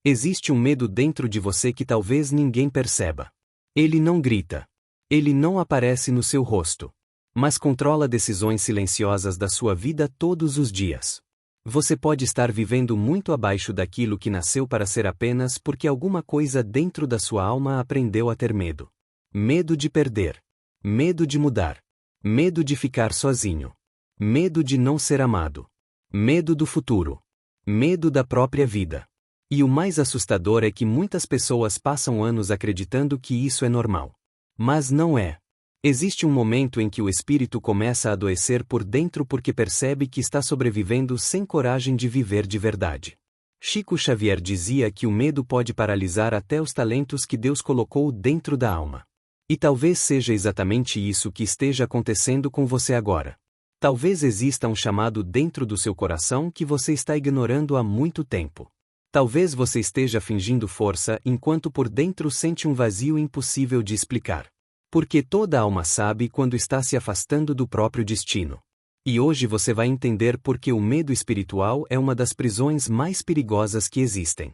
Existe um medo dentro de você que talvez ninguém perceba. Ele não grita. Ele não aparece no seu rosto. Mas controla decisões silenciosas da sua vida todos os dias. Você pode estar vivendo muito abaixo daquilo que nasceu para ser apenas porque alguma coisa dentro da sua alma aprendeu a ter medo. Medo de perder. Medo de mudar. Medo de ficar sozinho. Medo de não ser amado. Medo do futuro. Medo da própria vida. E o mais assustador é que muitas pessoas passam anos acreditando que isso é normal. Mas não é. Existe um momento em que o espírito começa a adoecer por dentro porque percebe que está sobrevivendo sem coragem de viver de verdade. Chico Xavier dizia que o medo pode paralisar até os talentos que Deus colocou dentro da alma. E talvez seja exatamente isso que esteja acontecendo com você agora. Talvez exista um chamado dentro do seu coração que você está ignorando há muito tempo. Talvez você esteja fingindo força enquanto por dentro sente um vazio impossível de explicar. Porque toda alma sabe quando está se afastando do próprio destino. E hoje você vai entender por que o medo espiritual é uma das prisões mais perigosas que existem.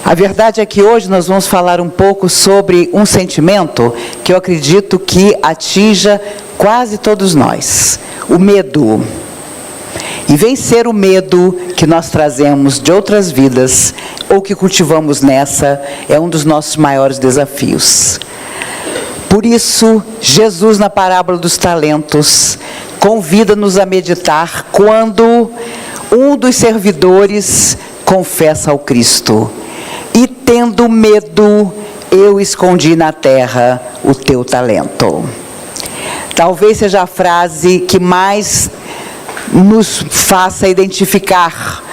A verdade é que hoje nós vamos falar um pouco sobre um sentimento que eu acredito que atinja quase todos nós. O medo. E vencer o medo que nós trazemos de outras vidas, ou que cultivamos nessa, é um dos nossos maiores desafios. Por isso, Jesus, na parábola dos talentos, convida-nos a meditar quando um dos servidores confessa ao Cristo: e tendo medo, eu escondi na terra o teu talento. Talvez seja a frase que mais nos faça identificar,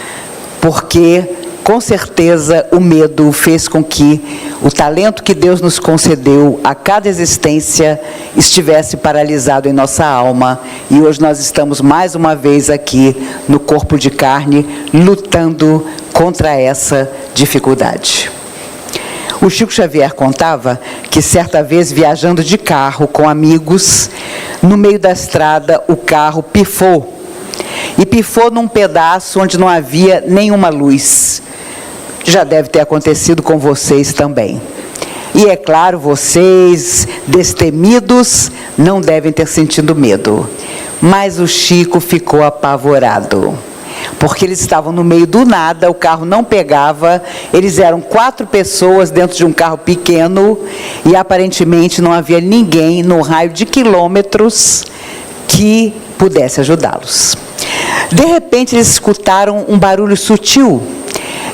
porque com certeza o medo fez com que o talento que Deus nos concedeu a cada existência estivesse paralisado em nossa alma, e hoje nós estamos mais uma vez aqui no corpo de carne lutando contra essa dificuldade. O Chico Xavier contava que certa vez, viajando de carro com amigos, no meio da estrada o carro pifou, e pifou num pedaço onde não havia nenhuma luz. Já deve ter acontecido com vocês também. E é claro, vocês, destemidos, não devem ter sentido medo. Mas o Chico ficou apavorado, porque eles estavam no meio do nada, o carro não pegava, eles eram 4 pessoas dentro de um carro pequeno, e aparentemente não havia ninguém no raio de quilômetros que pudesse ajudá-los. De repente eles escutaram um barulho sutil,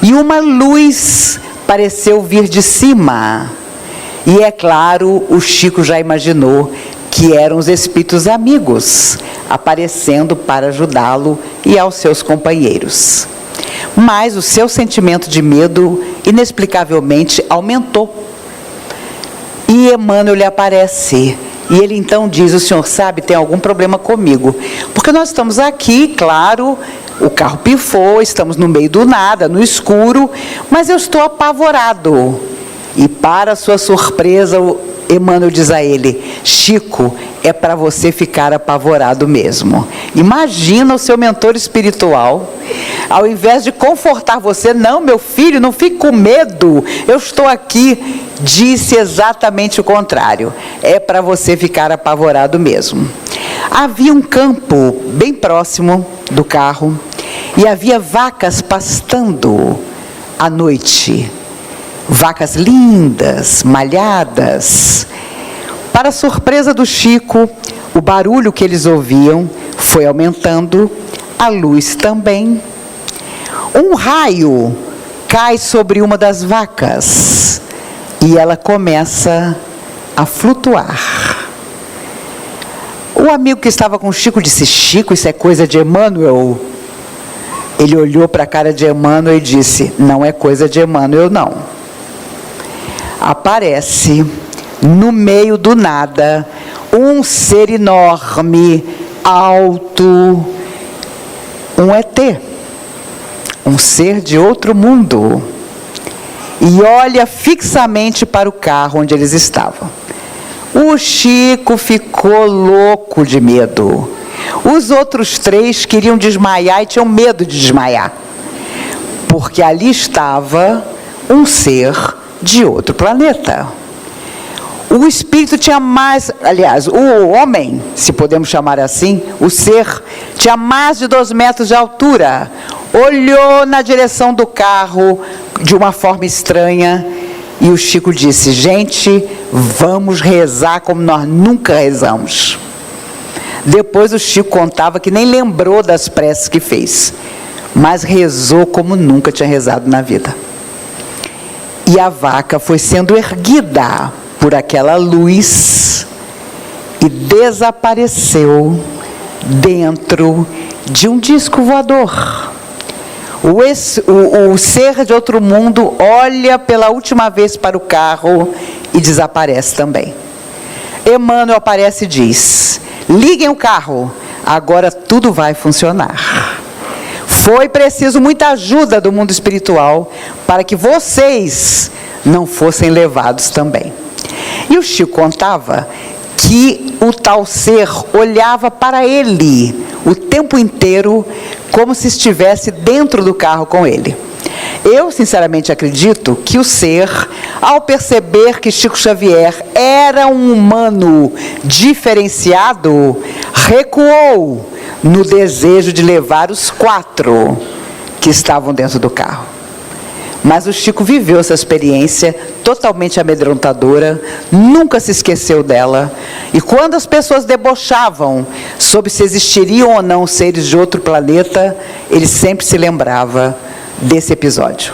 e uma luz pareceu vir de cima. E é claro, o Chico já imaginou que eram os espíritos amigos aparecendo para ajudá-lo e aos seus companheiros. Mas o seu sentimento de medo inexplicavelmente aumentou. E Emmanuel lhe aparece. E ele então diz: o senhor sabe, tem algum problema comigo. Porque nós estamos aqui, claro, o carro pifou, estamos no meio do nada, no escuro, mas eu estou apavorado. E para sua surpresa, Emmanuel diz a ele: Chico, é para você ficar apavorado mesmo. Imagina o seu mentor espiritual, ao invés de confortar você: não, meu filho, não fique com medo, eu estou aqui, disse exatamente o contrário: é para você ficar apavorado mesmo. Havia um campo bem próximo do carro, e havia vacas pastando à noite. Vacas lindas, malhadas. Para surpresa do Chico, o barulho que eles ouviam foi aumentando, a luz também. Um raio cai sobre uma das vacas e ela começa a flutuar. O amigo que estava com o Chico disse: Chico, isso é coisa de Emmanuel? Ele olhou para a cara de Emmanuel e disse: não é coisa de Emmanuel, não. Aparece no meio do nada um ser enorme, alto, um ET, um ser de outro mundo, e olha fixamente para o carro onde eles estavam. O Chico ficou louco de medo. Os outros 3 queriam desmaiar e tinham medo de desmaiar, porque ali estava um ser de outro planeta. O espírito tinha mais, aliás, o homem, se podemos chamar assim, o ser, tinha mais de 2 metros de altura. Olhou na direção do carro de uma forma estranha e o Chico disse: gente, vamos rezar como nós nunca rezamos. Depois o Chico contava que nem lembrou das preces que fez, mas rezou como nunca tinha rezado na vida. E a vaca foi sendo erguida por aquela luz e desapareceu dentro de um disco voador. O ser de outro mundo olha pela última vez para o carro e desaparece também. Emmanuel aparece e diz: liguem o carro, agora tudo vai funcionar. Foi preciso muita ajuda do mundo espiritual para que vocês não fossem levados também. E o Chico contava que o tal ser olhava para ele o tempo inteiro como se estivesse dentro do carro com ele. Eu, sinceramente, acredito que o ser, ao perceber que Chico Xavier era um humano diferenciado, recuou no desejo de levar os 4 que estavam dentro do carro. Mas o Chico viveu essa experiência totalmente amedrontadora, nunca se esqueceu dela. E quando as pessoas debochavam sobre se existiriam ou não seres de outro planeta, ele sempre se lembrava desse episódio.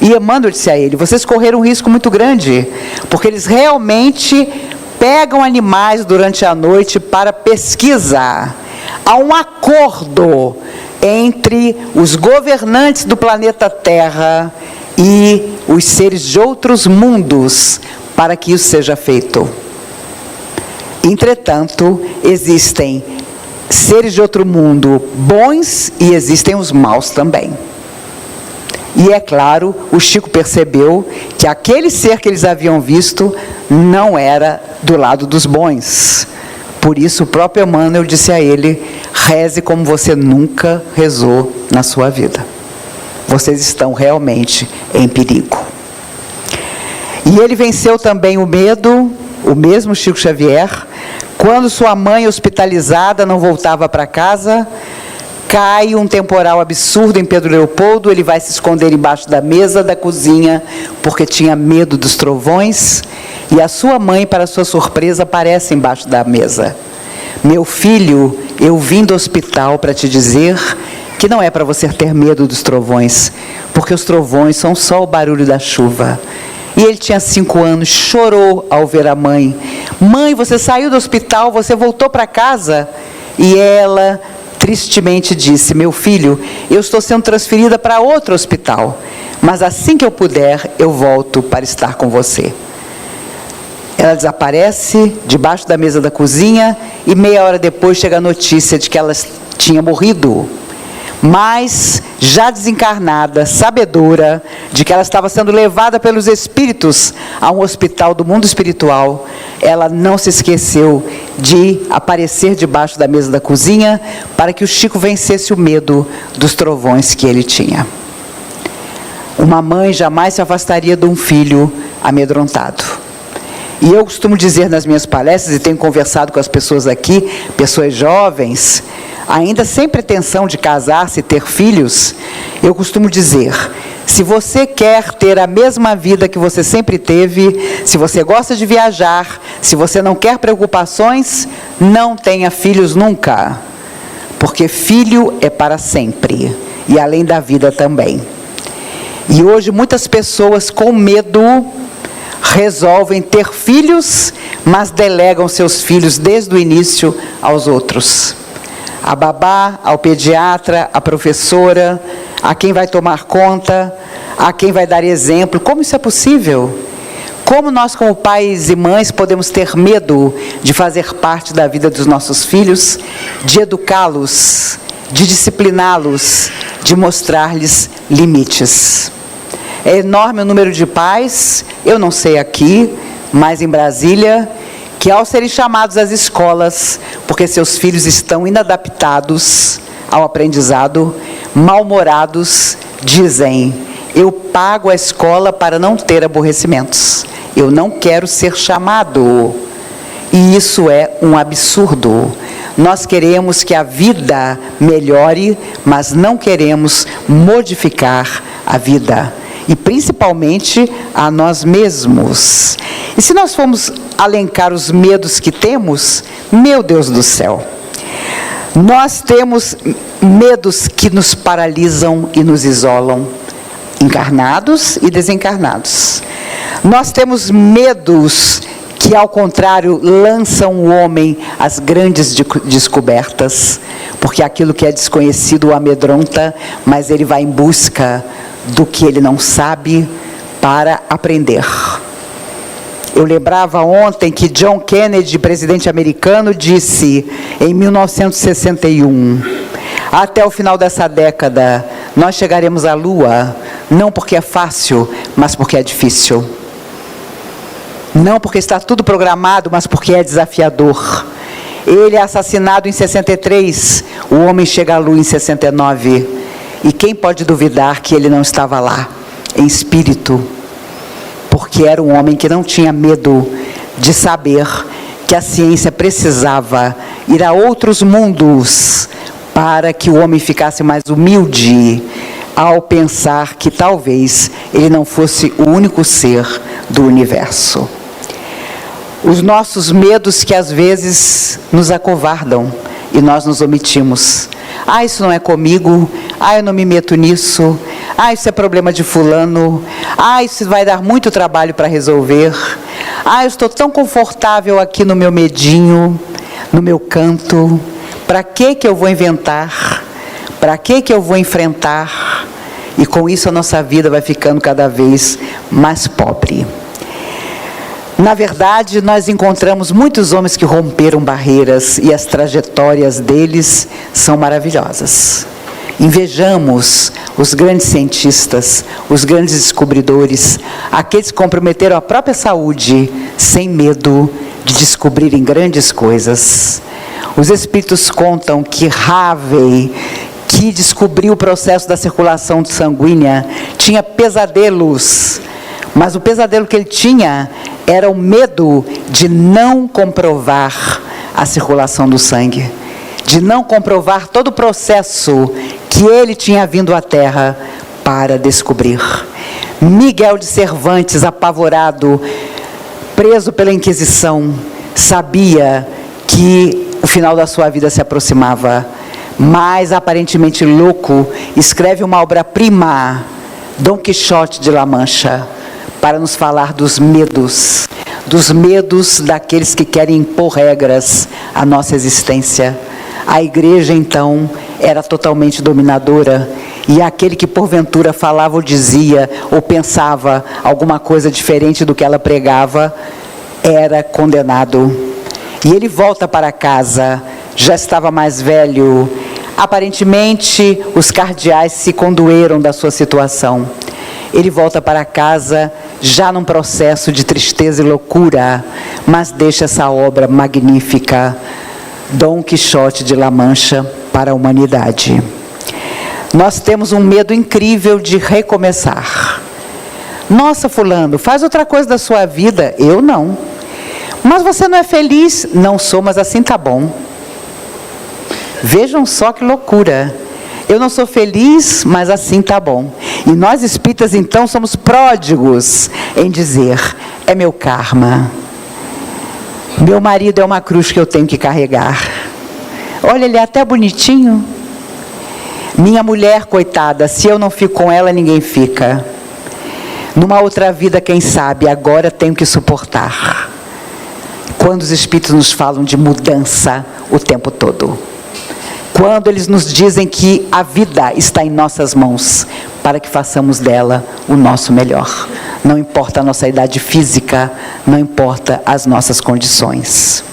E Emmanuel disse a ele: vocês correram um risco muito grande, porque eles realmente pegam animais durante a noite para pesquisa. Há um acordo entre os governantes do planeta Terra e os seres de outros mundos para que isso seja feito. Entretanto, existem seres de outro mundo bons e existem os maus também. E é claro, o Chico percebeu que aquele ser que eles haviam visto não era do lado dos bons. Por isso o próprio Emmanuel disse a ele: reze como você nunca rezou na sua vida. Vocês estão realmente em perigo. E ele venceu também o medo, o mesmo Chico Xavier, quando sua mãe hospitalizada não voltava para casa. Cai um temporal absurdo em Pedro Leopoldo, ele vai se esconder embaixo da mesa da cozinha, porque tinha medo dos trovões, e a sua mãe, para sua surpresa, aparece embaixo da mesa. Meu filho, eu vim do hospital para te dizer que não é para você ter medo dos trovões, porque os trovões são só o barulho da chuva. E ele tinha 5 anos, chorou ao ver a mãe. Mãe, você saiu do hospital, você voltou para casa? E ela tristemente disse: meu filho, eu estou sendo transferida para outro hospital, mas assim que eu puder, eu volto para estar com você. Ela desaparece debaixo da mesa da cozinha e meia hora depois chega a notícia de que ela tinha morrido. Mas, já desencarnada, sabedora de que ela estava sendo levada pelos espíritos a um hospital do mundo espiritual, ela não se esqueceu de aparecer debaixo da mesa da cozinha para que o Chico vencesse o medo dos trovões que ele tinha. Uma mãe jamais se afastaria de um filho amedrontado. E eu costumo dizer nas minhas palestras, e tenho conversado com as pessoas aqui, pessoas jovens, ainda sem pretensão de casar-se e ter filhos, eu costumo dizer: se você quer ter a mesma vida que você sempre teve, se você gosta de viajar, se você não quer preocupações, não tenha filhos nunca, porque filho é para sempre, e além da vida também. E hoje muitas pessoas com medo resolvem ter filhos, mas delegam seus filhos desde o início aos outros. A babá, ao pediatra, a professora, a quem vai tomar conta, a quem vai dar exemplo. Como isso é possível? Como nós, como pais e mães, podemos ter medo de fazer parte da vida dos nossos filhos, de educá-los, de discipliná-los, de mostrar-lhes limites? É enorme o número de pais, eu não sei aqui, mas em Brasília, que ao serem chamados às escolas, porque seus filhos estão inadaptados ao aprendizado, mal-humorados, dizem: eu pago a escola para não ter aborrecimentos. Eu não quero ser chamado. E isso é um absurdo. Nós queremos que a vida melhore, mas não queremos modificar a vida. E principalmente a nós mesmos. E se nós formos alencar os medos que temos, meu Deus do céu, nós temos medos que nos paralisam e nos isolam, encarnados e desencarnados. Nós temos medos que, ao contrário, lançam o homem às grandes descobertas, porque aquilo que é desconhecido o amedronta, mas ele vai em busca do que ele não sabe para aprender. Eu lembrava ontem que John Kennedy, presidente americano, disse em 1961, até o final dessa década, nós chegaremos à Lua, não porque é fácil, mas porque é difícil. Não porque está tudo programado, mas porque é desafiador. Ele é assassinado em 63, o homem chega à Lua em 69. E quem pode duvidar que ele não estava lá, em espírito? Porque era um homem que não tinha medo de saber que a ciência precisava ir a outros mundos para que o homem ficasse mais humilde ao pensar que talvez ele não fosse o único ser do universo. Os nossos medos que às vezes nos acovardam e nós nos omitimos. Ah, isso não é comigo. Ah, eu não me meto nisso. Ah, isso é problema de fulano. Ah, isso vai dar muito trabalho para resolver. Ah, eu estou tão confortável aqui no meu medinho, no meu canto. Para que eu vou inventar? Para que eu vou enfrentar? E com isso a nossa vida vai ficando cada vez mais pobre. Na verdade, nós encontramos muitos homens que romperam barreiras e as trajetórias deles são maravilhosas. Invejamos os grandes cientistas, os grandes descobridores, aqueles que comprometeram a própria saúde sem medo de descobrirem grandes coisas. Os espíritos contam que Harvey, que descobriu o processo da circulação sanguínea, tinha pesadelos, mas o pesadelo que ele tinha era o medo de não comprovar a circulação do sangue, de não comprovar todo o processo que ele tinha vindo à Terra para descobrir. Miguel de Cervantes, apavorado, preso pela Inquisição, sabia que o final da sua vida se aproximava, mas aparentemente louco, escreve uma obra-prima, Dom Quixote de La Mancha, para nos falar dos medos daqueles que querem impor regras à nossa existência. A igreja, então, era totalmente dominadora, e aquele que porventura falava ou dizia, ou pensava alguma coisa diferente do que ela pregava, era condenado. E ele volta para casa, já estava mais velho. Aparentemente, os cardeais se condoeram da sua situação. Ele volta para casa já num processo de tristeza e loucura, mas deixa essa obra magnífica, Dom Quixote de La Mancha, para a humanidade. Nós temos um medo incrível de recomeçar. Nossa, fulano, faz outra coisa da sua vida. Eu não. Mas você não é feliz? Não sou, mas assim tá bom. Vejam só que loucura. Eu não sou feliz, mas assim tá bom. E nós espíritas, então, somos pródigos em dizer: é meu karma. Meu marido é uma cruz que eu tenho que carregar. Olha, ele é até bonitinho. Minha mulher, coitada, se eu não fico com ela, ninguém fica. Numa outra vida, quem sabe, agora tenho que suportar. Quando os espíritos nos falam de mudança o tempo todo. Quando eles nos dizem que a vida está em nossas mãos, para que façamos dela o nosso melhor. Não importa a nossa idade física, não importa as nossas condições.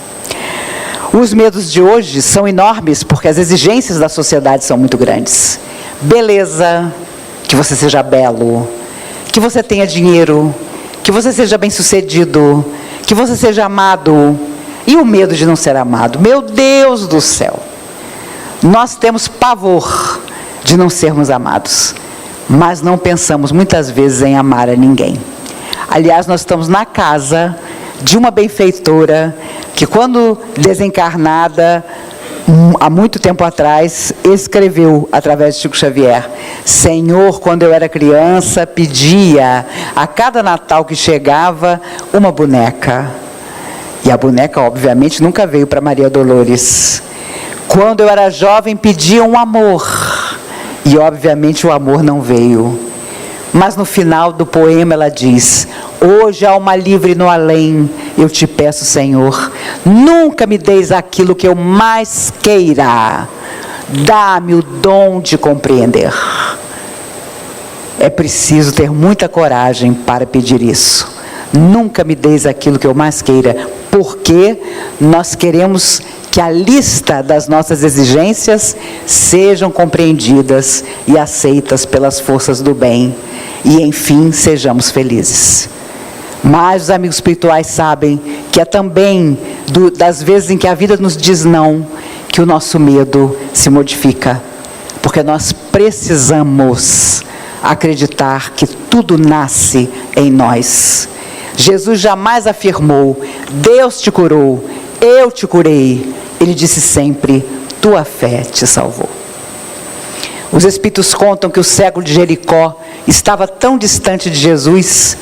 Os medos de hoje são enormes, porque as exigências da sociedade são muito grandes. Beleza, que você seja belo, que você tenha dinheiro, que você seja bem-sucedido, que você seja amado. E o medo de não ser amado? Meu Deus do céu! Nós temos pavor de não sermos amados. mas não pensamos muitas vezes em amar a ninguém. Aliás, nós estamos na casa de uma benfeitora que, quando desencarnada, há muito tempo atrás, escreveu através de Chico Xavier: Senhor, quando eu era criança, pedia a cada Natal que chegava uma boneca. E a boneca, obviamente, nunca veio para Maria Dolores. Quando eu era jovem, pedia um amor. E, obviamente, o amor não veio. Mas no final do poema ela diz: hoje, alma livre no além, eu te peço, Senhor, nunca me deis aquilo que eu mais queira. Dá-me o dom de compreender. É preciso ter muita coragem para pedir isso. Nunca me deis aquilo que eu mais queira, porque nós queremos que a lista das nossas exigências sejam compreendidas e aceitas pelas forças do bem. E, enfim, sejamos felizes. Mas os amigos espirituais sabem que é também das vezes em que a vida nos diz não, que o nosso medo se modifica. Porque nós precisamos acreditar que tudo nasce em nós. Jesus jamais afirmou: Deus te curou, eu te curei. Ele disse sempre: tua fé te salvou. Os Espíritos contam que o cego de Jericó estava tão distante de Jesus.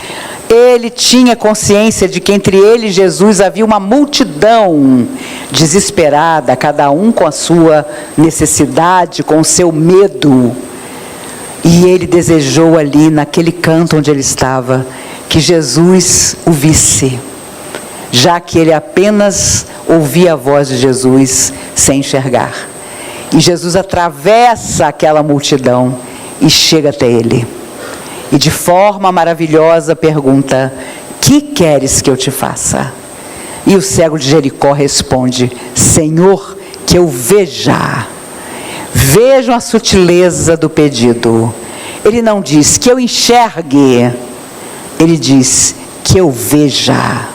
Ele tinha consciência de que entre ele e Jesus havia uma multidão desesperada, cada um com a sua necessidade, com o seu medo. E ele desejou ali, naquele canto onde ele estava, que Jesus o visse, já que ele apenas ouvia a voz de Jesus sem enxergar. E Jesus atravessa aquela multidão e chega até ele. E de forma maravilhosa pergunta: que queres que eu te faça? E o cego de Jericó responde: Senhor, que eu veja. Vejam a sutileza do pedido. Ele não diz que eu enxergue. Ele diz que eu veja.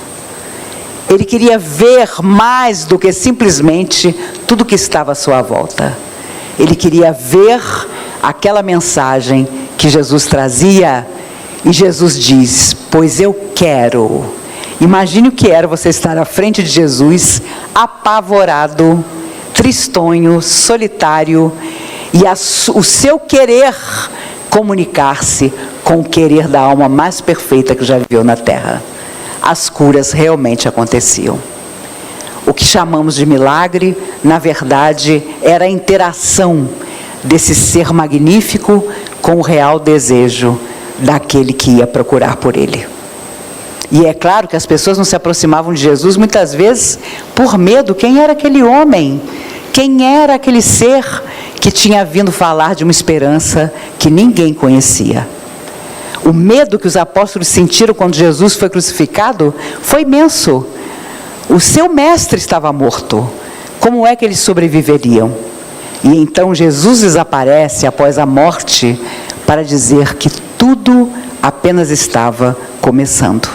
Ele queria ver mais do que simplesmente tudo que estava à sua volta. Ele queria ver aquela mensagem que Jesus trazia. E Jesus diz: pois eu quero. Imagine o que era você estar à frente de Jesus, apavorado, tristonho, solitário, e o seu querer comunicar-se com o querer da alma mais perfeita que já viveu na terra. As curas realmente aconteciam. O que chamamos de milagre, na verdade, era a interação desse ser magnífico com o real desejo daquele que ia procurar por ele. E é claro que as pessoas não se aproximavam de Jesus muitas vezes por medo. Quem era aquele homem? Quem era aquele ser que tinha vindo falar de uma esperança que ninguém conhecia? O medo que os apóstolos sentiram quando Jesus foi crucificado foi imenso. O seu mestre estava morto. Como é que eles sobreviveriam? E então Jesus desaparece após a morte para dizer que tudo apenas estava começando.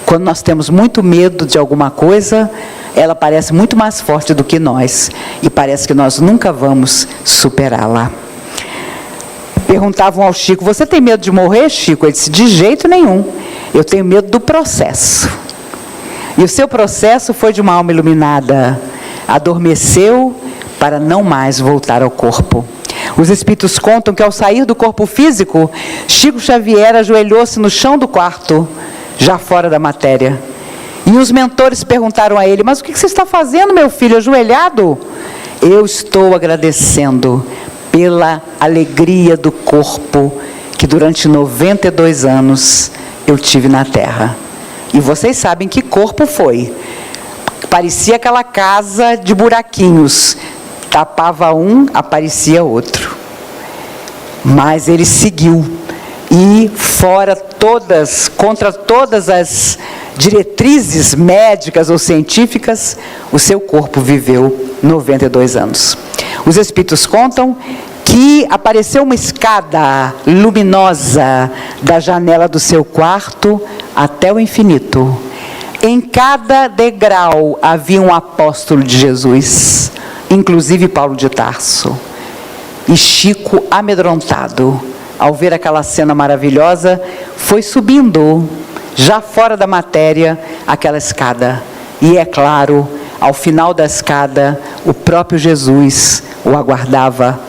Quando nós temos muito medo de alguma coisa, ela parece muito mais forte do que nós, e parece que nós nunca vamos superá-la. Perguntavam ao Chico: você tem medo de morrer, Chico? Ele disse: de jeito nenhum, eu tenho medo do processo. E o seu processo foi de uma alma iluminada, adormeceu para não mais voltar ao corpo. Os espíritos contam que ao sair do corpo físico, Chico Xavier ajoelhou-se no chão do quarto, já fora da matéria. E os mentores perguntaram a ele: mas o que você está fazendo, meu filho, ajoelhado? Eu estou agradecendo pela alegria do corpo que durante 92 anos eu tive na terra. E vocês sabem que corpo foi. Parecia aquela casa de buraquinhos. Tapava um, aparecia outro. Mas ele seguiu. E contra todas as diretrizes médicas ou científicas, o seu corpo viveu 92 anos. Os espíritos contam que apareceu uma escada luminosa da janela do seu quarto até o infinito. Em cada degrau havia um apóstolo de Jesus, inclusive Paulo de Tarso. E Chico, amedrontado, ao ver aquela cena maravilhosa, foi subindo, já fora da matéria, aquela escada. E é claro, ao final da escada, o próprio Jesus o aguardava.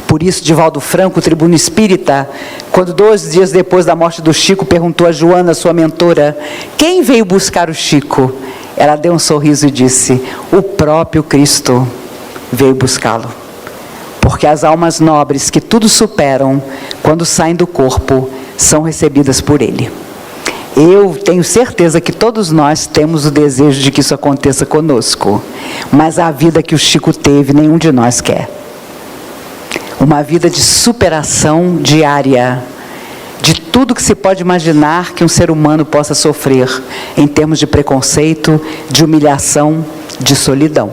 Por isso, Divaldo Franco, tribuno espírita, quando 2 dias depois da morte do Chico, perguntou a Joana, sua mentora, quem veio buscar o Chico? Ela deu um sorriso e disse, o próprio Cristo veio buscá-lo. Porque as almas nobres que tudo superam, quando saem do corpo, são recebidas por Ele. Eu tenho certeza que todos nós temos o desejo de que isso aconteça conosco. Mas a vida que o Chico teve, nenhum de nós quer. Uma vida de superação diária, de tudo que se pode imaginar que um ser humano possa sofrer, em termos de preconceito, de humilhação, de solidão.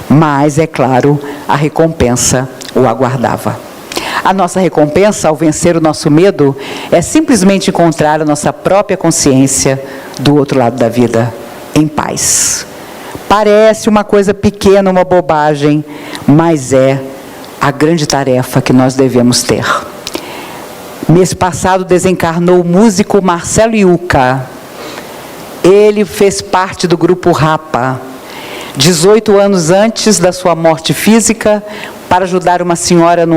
Mas, é claro, a recompensa o aguardava. A nossa recompensa, ao vencer o nosso medo, é simplesmente encontrar a nossa própria consciência do outro lado da vida, em paz. Parece uma coisa pequena, uma bobagem, mas é a grande tarefa que nós devemos ter. Mês passado desencarnou o músico Marcelo Iuca. Ele fez parte do grupo Rapa. 18 anos antes da sua morte física, para ajudar uma senhora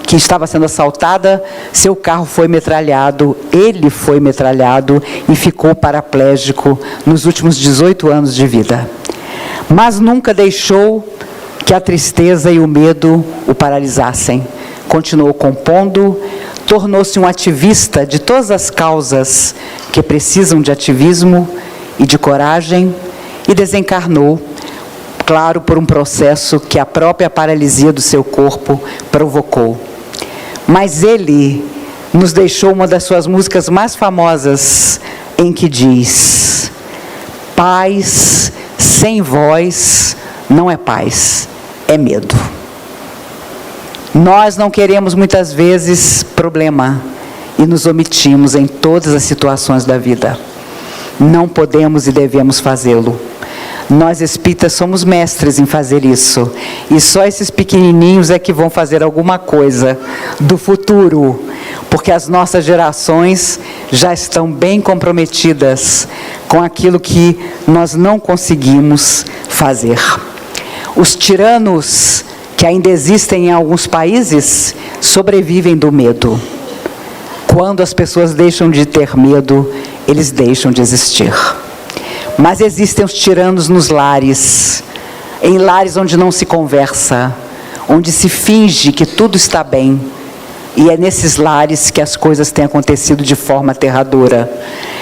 que estava sendo assaltada, seu carro foi metralhado, ele foi metralhado e ficou paraplégico nos últimos 18 anos de vida. Mas nunca deixou que a tristeza e o medo o paralisassem. Continuou compondo, tornou-se um ativista de todas as causas que precisam de ativismo e de coragem, e desencarnou, claro, por um processo que a própria paralisia do seu corpo provocou. Mas ele nos deixou uma das suas músicas mais famosas, em que diz: paz sem voz não é paz, é medo. Nós não queremos muitas vezes problema e nos omitimos em todas as situações da vida. Não podemos e devemos fazê-lo. Nós espíritas somos mestres em fazer isso. E só esses pequenininhos é que vão fazer alguma coisa do futuro. Porque as nossas gerações já estão bem comprometidas com aquilo que nós não conseguimos fazer. Os tiranos que ainda existem em alguns países sobrevivem do medo. Quando as pessoas deixam de ter medo, eles deixam de existir. Mas existem os tiranos nos lares, em lares onde não se conversa, onde se finge que tudo está bem. E é nesses lares que as coisas têm acontecido de forma aterradora.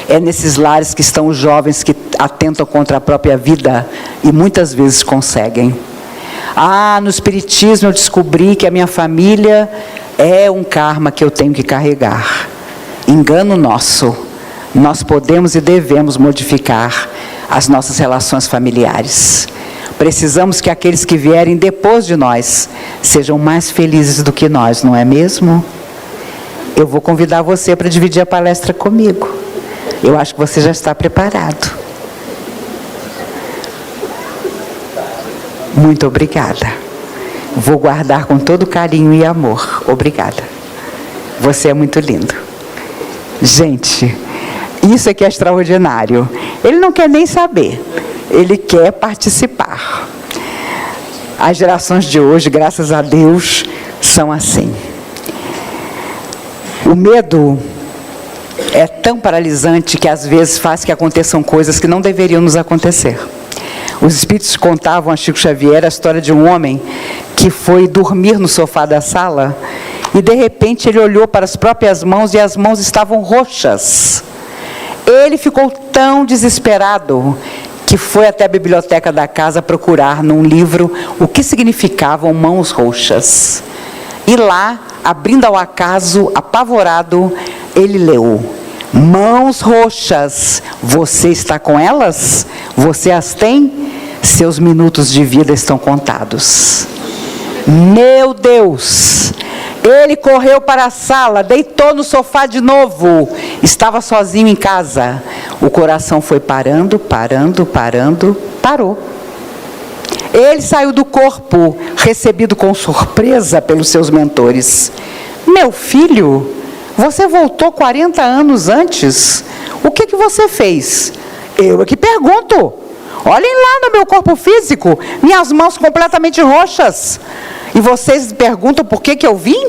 É nesses lares que estão os jovens que atentam contra a própria vida e muitas vezes conseguem. No Espiritismo eu descobri que a minha família é um karma que eu tenho que carregar. Engano nosso. Nós podemos e devemos modificar as nossas relações familiares. Precisamos que aqueles que vierem depois de nós sejam mais felizes do que nós, não é mesmo? Eu vou convidar você para dividir a palestra comigo. Eu acho que você já está preparado. Muito obrigada. Vou guardar com todo carinho e amor. Obrigada. Você é muito lindo. Gente, isso aqui é extraordinário. Ele não quer nem saber. Ele quer participar. As gerações de hoje, graças a Deus, são assim. O medo é tão paralisante que às vezes faz que aconteçam coisas que não deveriam nos acontecer. Os espíritos contavam a Chico Xavier a história de um homem que foi dormir no sofá da sala e de repente ele olhou para as próprias mãos e as mãos estavam roxas. Ele ficou tão desesperado que foi até a biblioteca da casa procurar num livro o que significavam mãos roxas. E lá, abrindo ao acaso, apavorado, ele leu: mãos roxas, você está com elas? Você as tem? Seus minutos de vida estão contados. Meu Deus! Ele correu para a sala, deitou no sofá de novo. Estava sozinho em casa. O coração foi parando, parou. Ele saiu do corpo, recebido com surpresa pelos seus mentores. Meu filho, você voltou 40 anos antes. O que você fez? Eu é que pergunto. Olhem lá no meu corpo físico, minhas mãos completamente roxas. E vocês perguntam por que eu vim?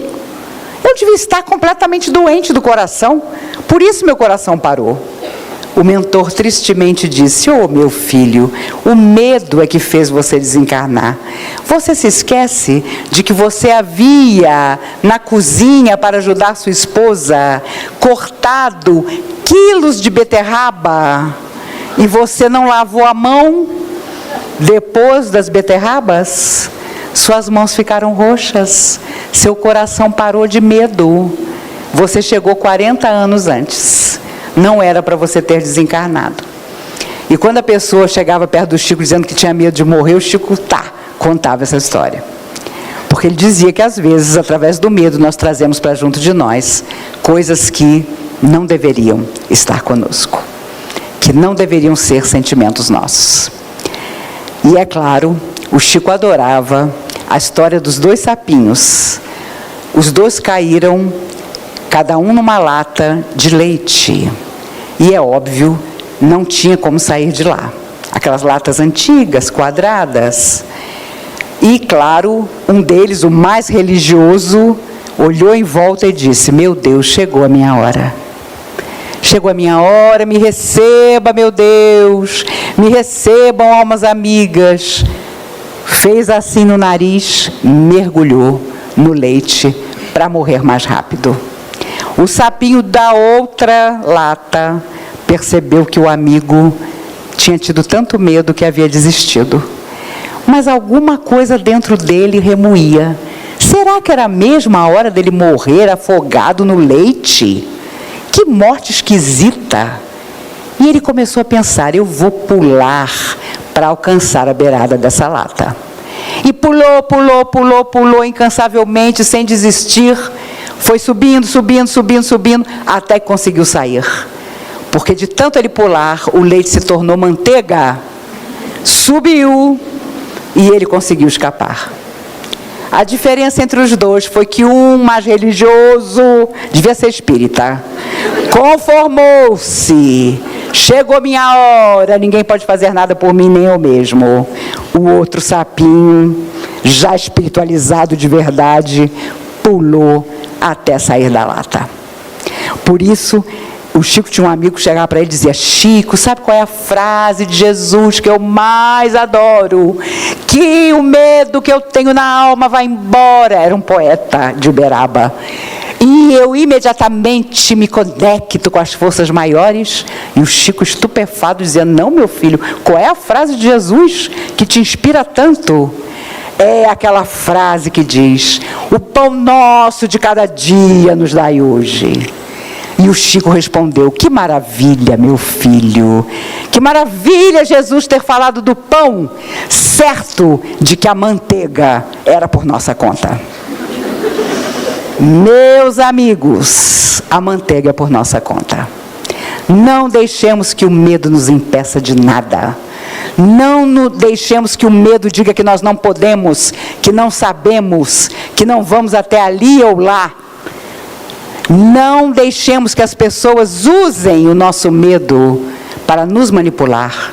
Eu devia estar completamente doente do coração. Por isso meu coração parou. O mentor tristemente disse: "Oh, meu filho, o medo é que fez você desencarnar. Você se esquece de que você havia, na cozinha, para ajudar sua esposa, cortado quilos de beterraba, e você não lavou a mão depois das beterrabas? Suas mãos ficaram roxas, seu coração parou de medo. Você chegou 40 anos antes. Não era para você ter desencarnado." E quando a pessoa chegava perto do Chico dizendo que tinha medo de morrer, o Chico contava essa história. Porque ele dizia que às vezes, através do medo, nós trazemos para junto de nós coisas que não deveriam estar conosco, que não deveriam ser sentimentos nossos. E é claro, o Chico adorava a história dos 2 sapinhos. Os 2 caíram, cada um numa lata de leite. E é óbvio, não tinha como sair de lá. Aquelas latas antigas, quadradas. E claro, um deles, o mais religioso, olhou em volta e disse: "Meu Deus, chegou a minha hora. Chegou a minha hora, me receba, meu Deus. Me recebam, almas amigas." Fez assim no nariz, mergulhou no leite para morrer mais rápido. O sapinho da outra lata percebeu que o amigo tinha tido tanto medo que havia desistido. Mas alguma coisa dentro dele remoía. Será que era mesmo a hora dele morrer afogado no leite? Que morte esquisita! E ele começou a pensar: eu vou pular para alcançar a beirada dessa lata. E pulou incansavelmente, sem desistir. Foi subindo, até que conseguiu sair. Porque de tanto ele pular, o leite se tornou manteiga, subiu e ele conseguiu escapar. A diferença entre os 2 foi que um mais religioso, devia ser espírita, conformou-se. Chegou minha hora, ninguém pode fazer nada por mim, nem eu mesmo. O outro sapinho, já espiritualizado de verdade, pulou até sair da lata. Por isso, o Chico tinha um amigo que chegava para ele e dizia: "Chico, sabe qual é a frase de Jesus que eu mais adoro? Que o medo que eu tenho na alma vai embora." Era um poeta de Uberaba. "E eu imediatamente me conecto com as forças maiores." E o Chico, estupefado, dizia: "Não, meu filho, qual é a frase de Jesus que te inspira tanto?" É aquela frase que diz: "O pão nosso de cada dia nos dai hoje." E o Chico respondeu: "Que maravilha, meu filho, que maravilha Jesus ter falado do pão, certo de que a manteiga era por nossa conta." Meus amigos, a manteiga é por nossa conta. Não deixemos que o medo nos impeça de nada. Não deixemos que o medo diga que nós não podemos, que não sabemos, que não vamos até ali ou lá. Não deixemos que as pessoas usem o nosso medo para nos manipular.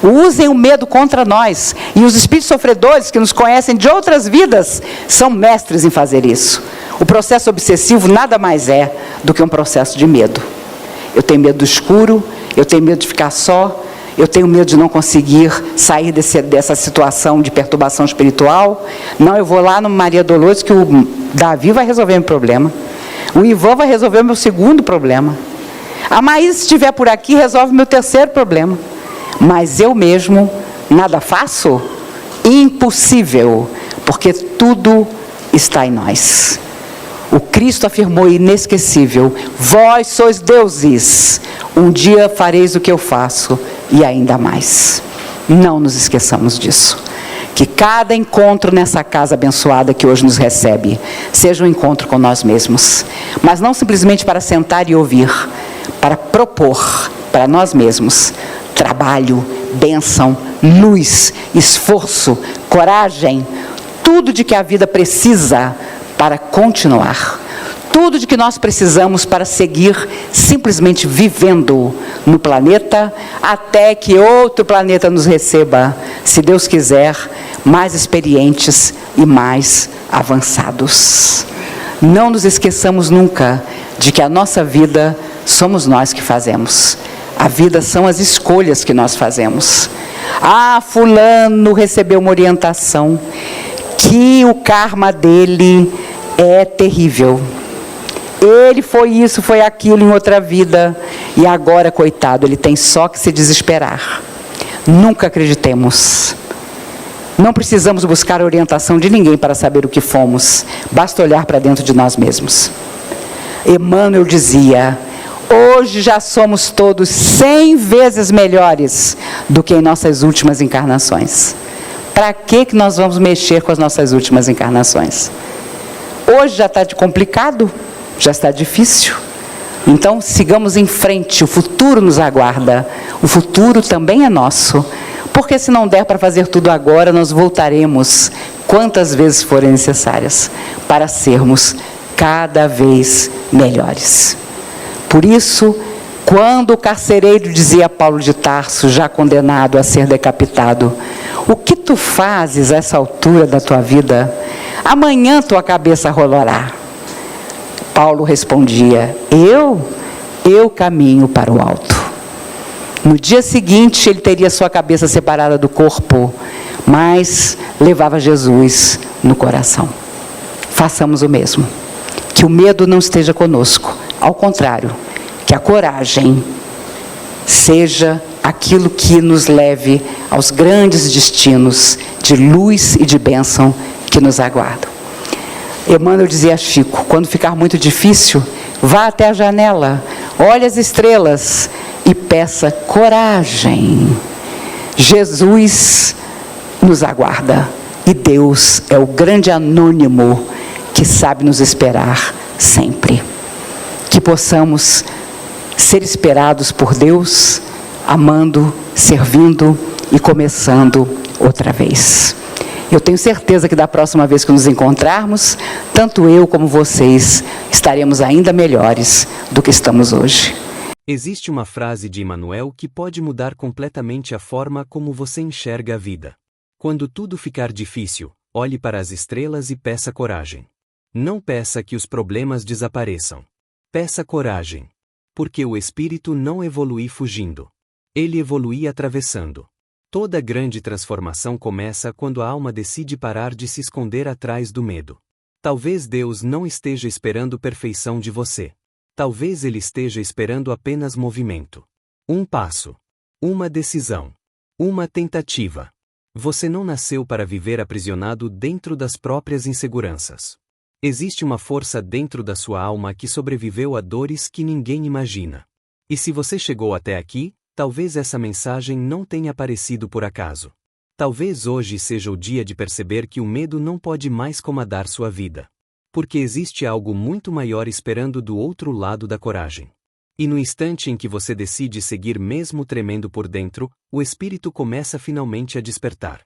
Usem o medo contra nós. E os espíritos sofredores que nos conhecem de outras vidas são mestres em fazer isso. O processo obsessivo nada mais é do que um processo de medo. Eu tenho medo do escuro, eu tenho medo de ficar só, eu tenho medo de não conseguir sair dessa situação de perturbação espiritual. Não, eu vou lá no Maria Dolores que o Davi vai resolver meu problema. O Ivan vai resolver o meu segundo problema. A Maísa, se estiver por aqui, resolve o meu terceiro problema. Mas eu mesmo nada faço? Impossível, porque tudo está em nós. O Cristo afirmou inesquecível: "Vós sois deuses, um dia fareis o que eu faço, e ainda mais." Não nos esqueçamos disso. Que cada encontro nessa casa abençoada que hoje nos recebe seja um encontro com nós mesmos, mas não simplesmente para sentar e ouvir, para propor para nós mesmos trabalho, bênção, luz, esforço, coragem, tudo de que a vida precisa para continuar, tudo de que nós precisamos para seguir simplesmente vivendo no planeta, até que outro planeta nos receba, se Deus quiser, mais experientes e mais avançados. Não nos esqueçamos nunca de que a nossa vida somos nós que fazemos. A vida são as escolhas que nós fazemos. Fulano recebeu uma orientação que o karma dele é terrível. Ele foi isso, foi aquilo em outra vida, e agora, coitado, ele tem só que se desesperar. Nunca acreditemos. Não precisamos buscar a orientação de ninguém para saber o que fomos. Basta olhar para dentro de nós mesmos. Emmanuel dizia: hoje já somos todos 100 vezes melhores do que em nossas últimas encarnações. Para que nós vamos mexer com as nossas últimas encarnações? Hoje já está complicado, já está difícil. Então sigamos em frente, o futuro nos aguarda. O futuro também é nosso. Porque se não der para fazer tudo agora, nós voltaremos quantas vezes forem necessárias para sermos cada vez melhores. Por isso, quando o carcereiro dizia a Paulo de Tarso, já condenado a ser decapitado: o que tu fazes a essa altura da tua vida? Amanhã tua cabeça rolará. Paulo respondia: eu caminho para o alto. No dia seguinte, ele teria sua cabeça separada do corpo, mas levava Jesus no coração. Façamos o mesmo. Que o medo não esteja conosco. Ao contrário, que a coragem seja aquilo que nos leve aos grandes destinos de luz e de bênção que nos aguardam. Emmanuel dizia a Chico: quando ficar muito difícil, vá até a janela, olhe as estrelas e peça coragem. Jesus nos aguarda e Deus é o grande anônimo que sabe nos esperar sempre. Que possamos ser esperados por Deus, amando, servindo e começando outra vez. Eu tenho certeza que da próxima vez que nos encontrarmos, tanto eu como vocês estaremos ainda melhores do que estamos hoje. Existe uma frase de Emmanuel que pode mudar completamente a forma como você enxerga a vida. Quando tudo ficar difícil, olhe para as estrelas e peça coragem. Não peça que os problemas desapareçam. Peça coragem. Porque o espírito não evolui fugindo. Ele evolui atravessando. Toda grande transformação começa quando a alma decide parar de se esconder atrás do medo. Talvez Deus não esteja esperando perfeição de você. Talvez Ele esteja esperando apenas movimento. Um passo. Uma decisão. Uma tentativa. Você não nasceu para viver aprisionado dentro das próprias inseguranças. Existe uma força dentro da sua alma que sobreviveu a dores que ninguém imagina. E se você chegou até aqui, talvez essa mensagem não tenha aparecido por acaso. Talvez hoje seja o dia de perceber que o medo não pode mais comandar sua vida. Porque existe algo muito maior esperando do outro lado da coragem. E no instante em que você decide seguir mesmo tremendo por dentro, o espírito começa finalmente a despertar.